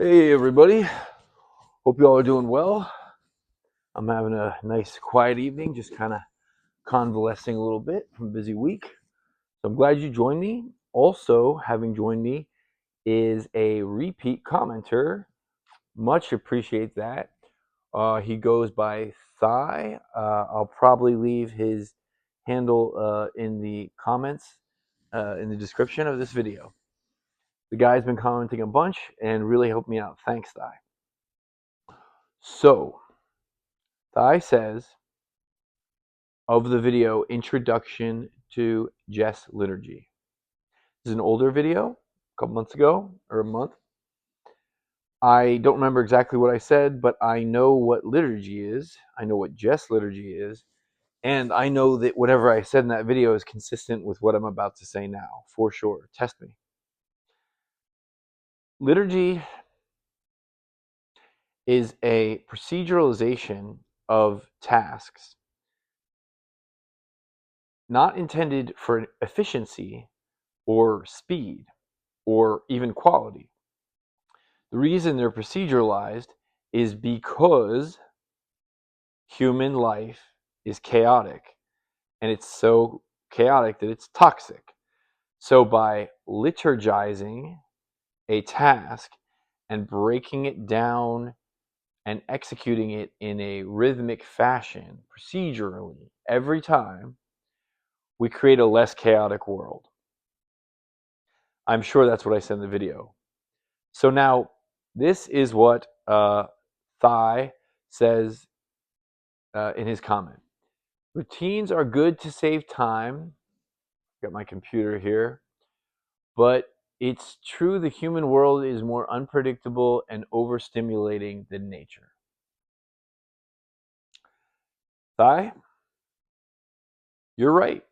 Hey everybody, hope you all are doing well. I'm having a nice quiet evening, just kind of convalescing a little bit from a busy week. So I'm glad you joined me. Also, having joined me is a repeat commenter. Much appreciate that. He goes by Thigh. I'll probably leave his handle in the comments, in the description of this video. The guy's been commenting a bunch and really helped me out. Thanks, Thigh. So, Thigh says, of the video Introduction to Jess Liturgy. This is an older video, a couple months ago, or a month. I don't remember exactly what I said, but I know what liturgy is. I know what Jess Liturgy is. And I know that whatever I said in that video is consistent with what I'm about to say now, for sure. Test me. Liturgy is a proceduralization of tasks, not intended for efficiency or speed or even quality. The reason they're proceduralized is because human life is chaotic, and it's so chaotic that it's toxic. So by liturgizing a task and breaking it down and executing it in a rhythmic fashion, procedurally, every time, we create a less chaotic world. I'm sure that's what I said in the video. So now, this is what Thigh says in his comment. Routines are good to save time. Got my computer here. But it's true the human world is more unpredictable and overstimulating than nature. Thigh, you're right.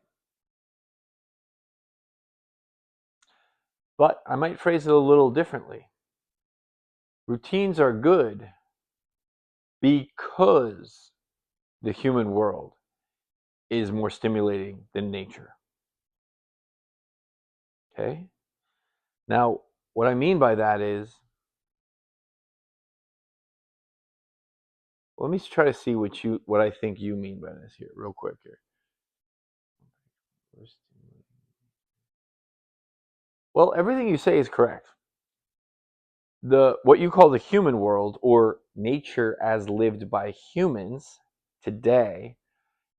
But I might phrase it a little differently. Routines are good because the human world is more stimulating than nature. Okay? Now, what I mean by that is, let me try to see what I think you mean by this here, real quick here. Well, everything you say is correct. What you call the human world, or nature as lived by humans today,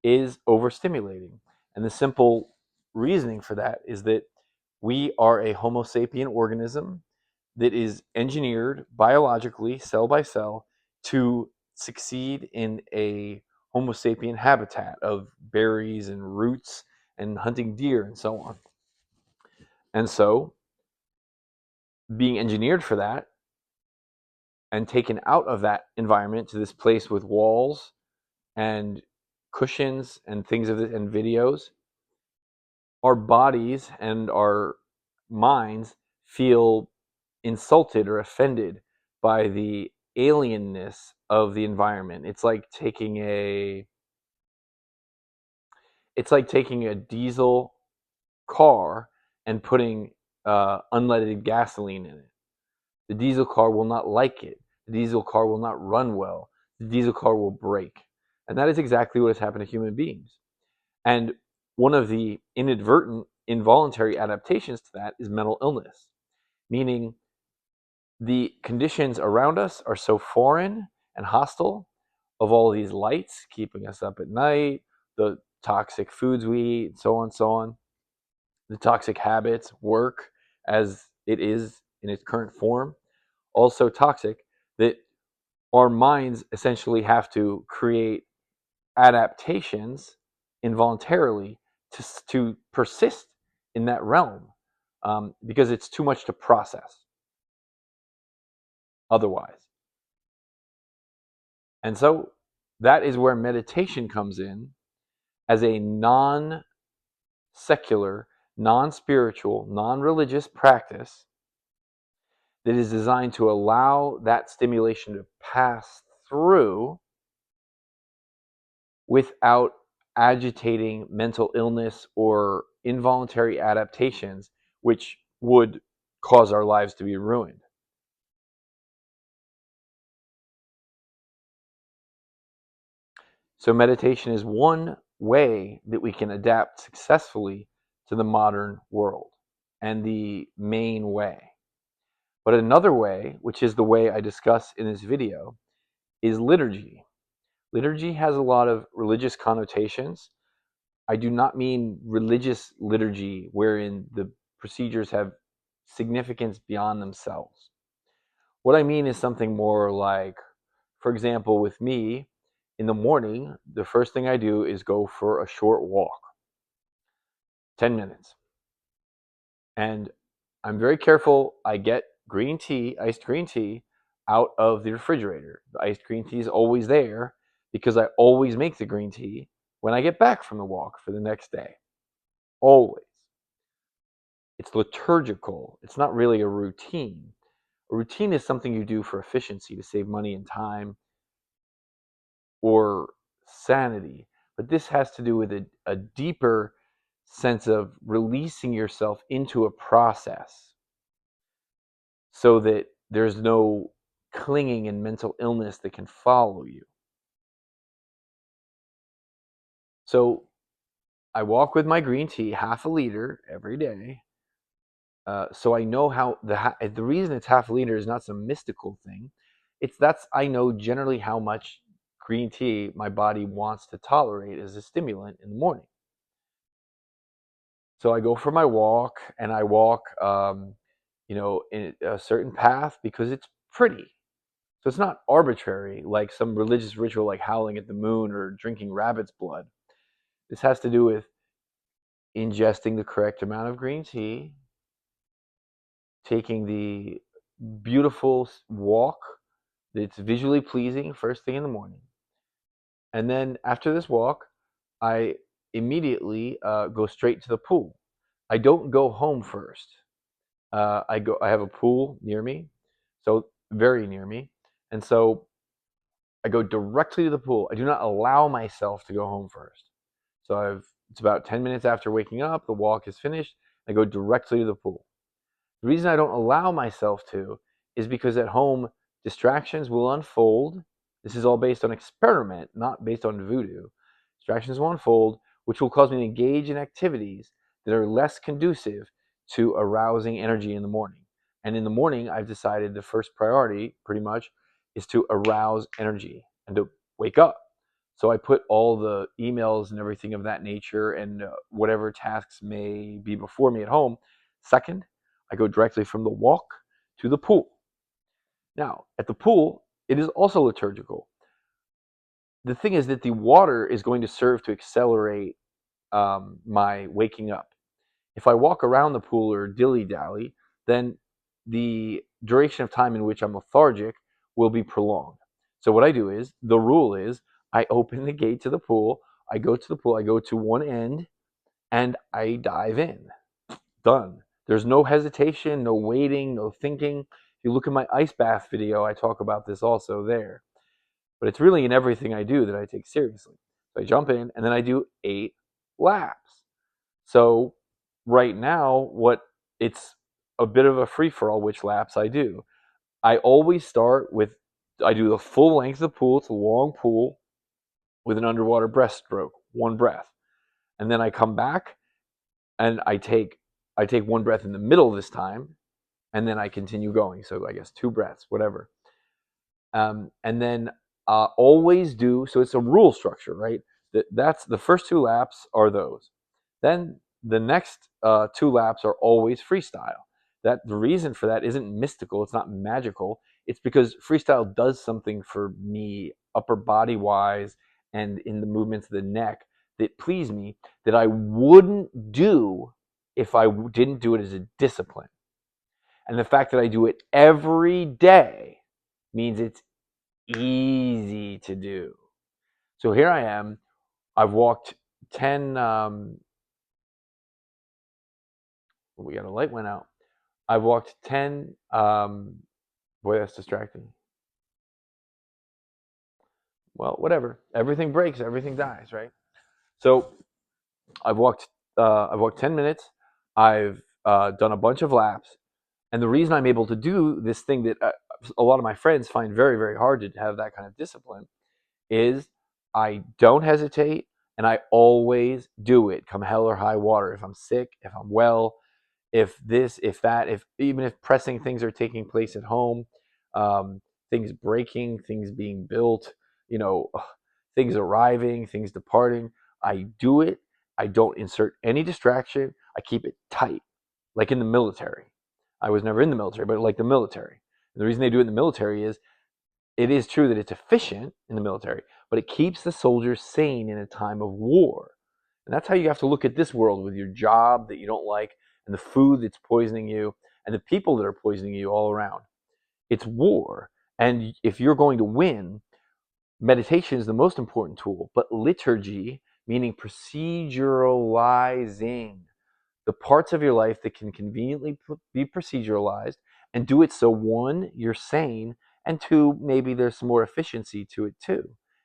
is overstimulating. And the simple reasoning for that is that we are a Homo sapien organism that is engineered biologically, cell by cell, to succeed in a Homo sapien habitat of berries and roots and hunting deer and so on. And so, being engineered for that and taken out of that environment to this place with walls and cushions and things of it and videos, our bodies and our minds feel insulted or offended by the alienness of the environment. It's like taking a diesel car and putting unleaded gasoline in it. The diesel car will not like it. The diesel car will not run well. The diesel car will break. And that is exactly what has happened to human beings. And one of the inadvertent, involuntary adaptations to that is mental illness, meaning the conditions around us are so foreign and hostile, of all these lights keeping us up at night, the toxic foods we eat, so on, the toxic habits, work as it is in its current form, also toxic, that our minds essentially have to create adaptations involuntarily to persist in that realm, because it's too much to process otherwise. And so that is where meditation comes in as a non-secular, non-spiritual, non-religious practice that is designed to allow that stimulation to pass through without agitating mental illness or involuntary adaptations, which would cause our lives to be ruined. So meditation is one way that we can adapt successfully to the modern world, and the main way. But another way, which is the way I discuss in this video, is liturgy. Liturgy has a lot of religious connotations. I do not mean religious liturgy wherein the procedures have significance beyond themselves. What I mean is something more like, for example, with me, in the morning, the first thing I do is go for a short walk, 10 minutes. And I'm very careful. I get green tea, iced green tea, out of the refrigerator. The iced green tea is always there because I always make the green tea when I get back from the walk for the next day. Always. It's liturgical. It's not really a routine. A routine is something you do for efficiency, to save money and time, or sanity. But this has to do with a deeper sense of releasing yourself into a process so that there's no clinging and mental illness that can follow you. So I walk with my green tea, half a liter every day. So I know how the reason it's half a liter is not some mystical thing. I know generally how much green tea my body wants to tolerate as a stimulant in the morning. So I go for my walk, and I walk, in a certain path because it's pretty. So it's not arbitrary like some religious ritual like howling at the moon or drinking rabbit's blood. This has to do with ingesting the correct amount of green tea, taking the beautiful walk that's visually pleasing first thing in the morning. And then after this walk, I immediately go straight to the pool. I don't go home first. I have a pool near me, so very near me. And so I go directly to the pool. I do not allow myself to go home first. So it's about 10 minutes after waking up, the walk is finished, I go directly to the pool. The reason I don't allow myself to is because at home, distractions will unfold. This is all based on experiment, not based on voodoo. Distractions will unfold, which will cause me to engage in activities that are less conducive to arousing energy in the morning. And in the morning, I've decided the first priority, pretty much, is to arouse energy and to wake up. So I put all the emails and everything of that nature and whatever tasks may be before me at home second. I go directly from the walk to the pool. Now, at the pool, it is also liturgical. The thing is that the water is going to serve to accelerate my waking up. If I walk around the pool or dilly-dally, then the duration of time in which I'm lethargic will be prolonged. So what I do is, the rule is, I open the gate to the pool, I go to the pool, I go to one end, and I dive in. Done. There's no hesitation, no waiting, no thinking. If you look at my ice bath video, I talk about this also there. But it's really in everything I do that I take seriously. So I jump in, and then I do 8 laps. So right now, it's a bit of a free-for-all which laps I do. I always start with, I do the full length of the pool. It's a long pool with an underwater breaststroke, one breath. And then I come back, and I take one breath in the middle this time, and then I continue going. So I guess 2 breaths, whatever. And then always do, so it's a rule structure, right? That's the first 2 laps are those. Then the next 2 laps are always freestyle. The reason for that isn't mystical, it's not magical. It's because freestyle does something for me, upper body wise, and in the movements of the neck that please me, that I wouldn't do if I didn't do it as a discipline. And the fact that I do it every day means it's easy to do. So here I am. I've walked 10. We got a light went out. I've walked 10. Boy, that's distracting. Well, whatever. Everything breaks. Everything dies, right? So I've walked 10 minutes. I've done a bunch of laps. And the reason I'm able to do this thing that a lot of my friends find very, very hard to have that kind of discipline is I don't hesitate, and I always do it, come hell or high water. If I'm sick, if I'm well, if this, if that, if even if pressing things are taking place at home, um, things breaking, things being built, you know, things arriving, things departing, I do it. I don't insert any distraction. I keep it tight, like in the military. I was never in the military, but like the military. And the reason they do it in the military is it is true that it's efficient in the military, but it keeps the soldiers sane in a time of war. And that's how you have to look at this world with your job that you don't like and the food that's poisoning you and the people that are poisoning you all around. It's war. And if you're going to win, meditation is the most important tool, but liturgy, meaning proceduralizing the parts of your life that can conveniently be proceduralized, and do it so one, you're sane, and two, maybe there's some more efficiency to it too.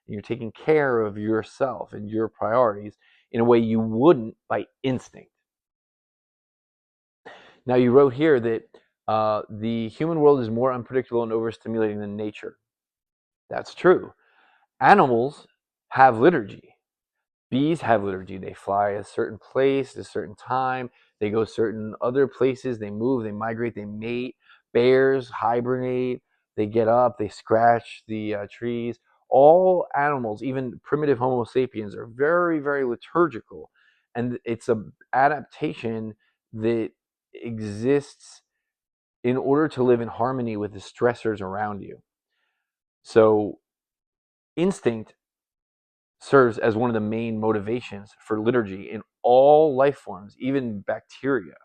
And you're taking care of yourself and your priorities in a way you wouldn't by instinct. Now, you wrote here that the human world is more unpredictable and overstimulating than nature. That's true. Animals have liturgy. Bees have liturgy. They fly a certain place at a certain time. They go certain other places. They move, they migrate, they mate. Bears hibernate. They get up, they scratch the trees. All animals, even primitive Homo sapiens, are very, very liturgical. And it's an adaptation that exists in order to live in harmony with the stressors around you. So, instinct serves as one of the main motivations for liturgy in all life forms, even bacteria.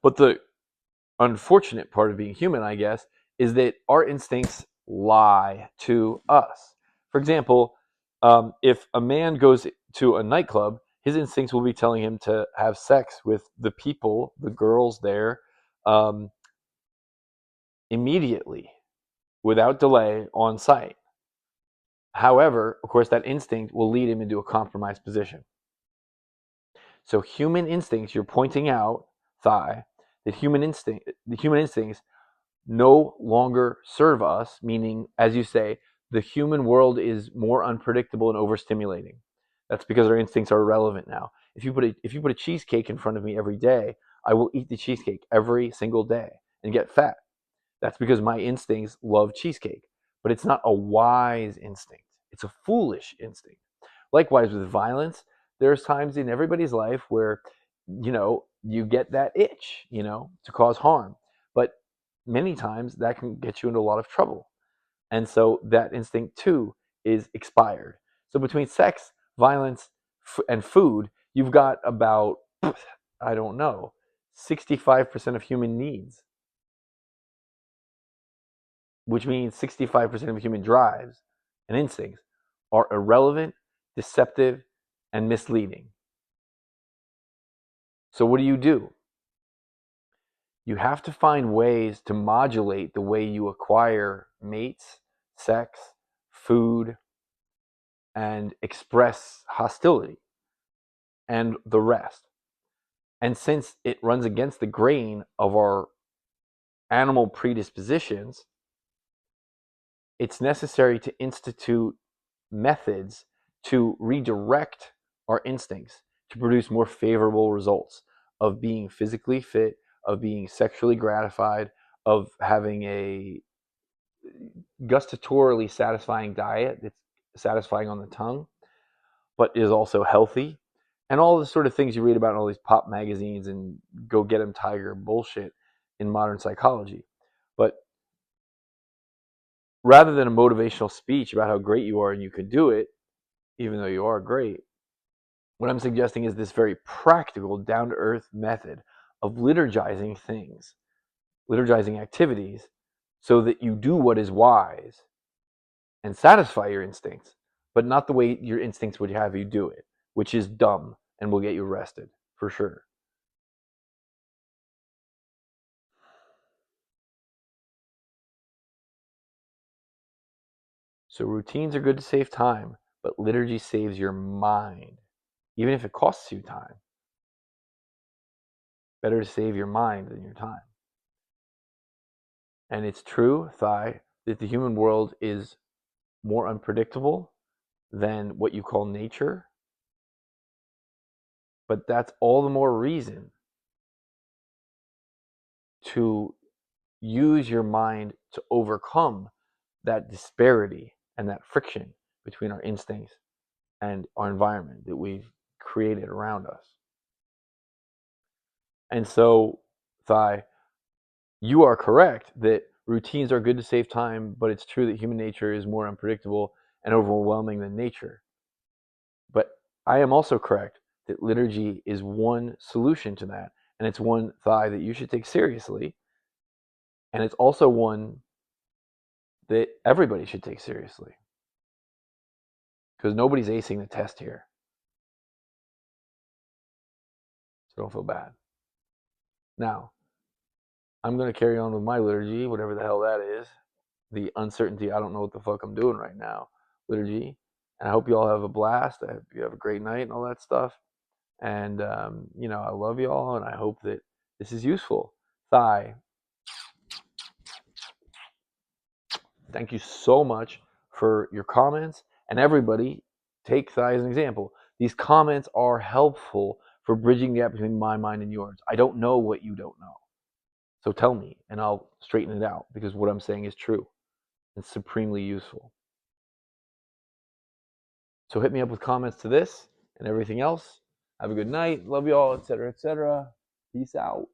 But the unfortunate part of being human, I guess, is that our instincts lie to us. For example, if a man goes to a nightclub, his instincts will be telling him to have sex with the people, the girls there, um, immediately, without delay, on site. However, of course, that instinct will lead him into a compromised position. So human instincts, you're pointing out, Thigh, that the human instincts no longer serve us, meaning, as you say, the human world is more unpredictable and overstimulating. That's because our instincts are irrelevant now. If you put a cheesecake in front of me every day, I will eat the cheesecake every single day and get fat. That's because my instincts love cheesecake. But it's not a wise instinct. It's a foolish instinct. Likewise with violence, there's times in everybody's life where, you get that itch, to cause harm. But many times that can get you into a lot of trouble. And so that instinct too is expired. So between sex, violence, and food, you've got about, I don't know, 65% of human needs, which means 65% of human drives and instincts are irrelevant, deceptive, and misleading. So what do? You have to find ways to modulate the way you acquire mates, sex, food, and express hostility and the rest. And since it runs against the grain of our animal predispositions, it's necessary to institute methods to redirect our instincts to produce more favorable results of being physically fit, of being sexually gratified, of having a gustatorily satisfying diet that's satisfying on the tongue, but is also healthy. And all the sort of things you read about in all these pop magazines and go get 'em tiger bullshit in modern psychology. But rather than a motivational speech about how great you are and you can do it, even though you are great, what I'm suggesting is this very practical, down to earth method of liturgizing things, liturgizing activities, so that you do what is wise and satisfy your instincts, but not the way your instincts would have you do it, which is dumb and will get you arrested for sure. So routines are good to save time, but liturgy saves your mind, even if it costs you time. Better to save your mind than your time. And it's true, Thigh, that the human world is more unpredictable than what you call nature. But that's all the more reason to use your mind to overcome that disparity and that friction between our instincts and our environment that we've created around us. And so, Thai, you are correct that routines are good to save time, but it's true that human nature is more unpredictable and overwhelming than nature. But I am also correct that liturgy is one solution to that, and it's one, Thai, that you should take seriously, and it's also one that everybody should take seriously, because nobody's acing the test here. So don't feel bad. Now, I'm going to carry on with my liturgy, whatever the hell that is. The uncertainty, I don't know what the fuck I'm doing right now, liturgy. And I hope you all have a blast. I hope you have a great night and all that stuff. And, I love you all, and I hope that this is useful. Thai, thank you so much for your comments. And everybody, take Thai as an example. These comments are helpful for bridging the gap between my mind and yours. I don't know what you don't know. So tell me, and I'll straighten it out, because what I'm saying is true. It's supremely useful. So hit me up with comments to this and everything else. Have a good night. Love you all, etc., etc. Peace out.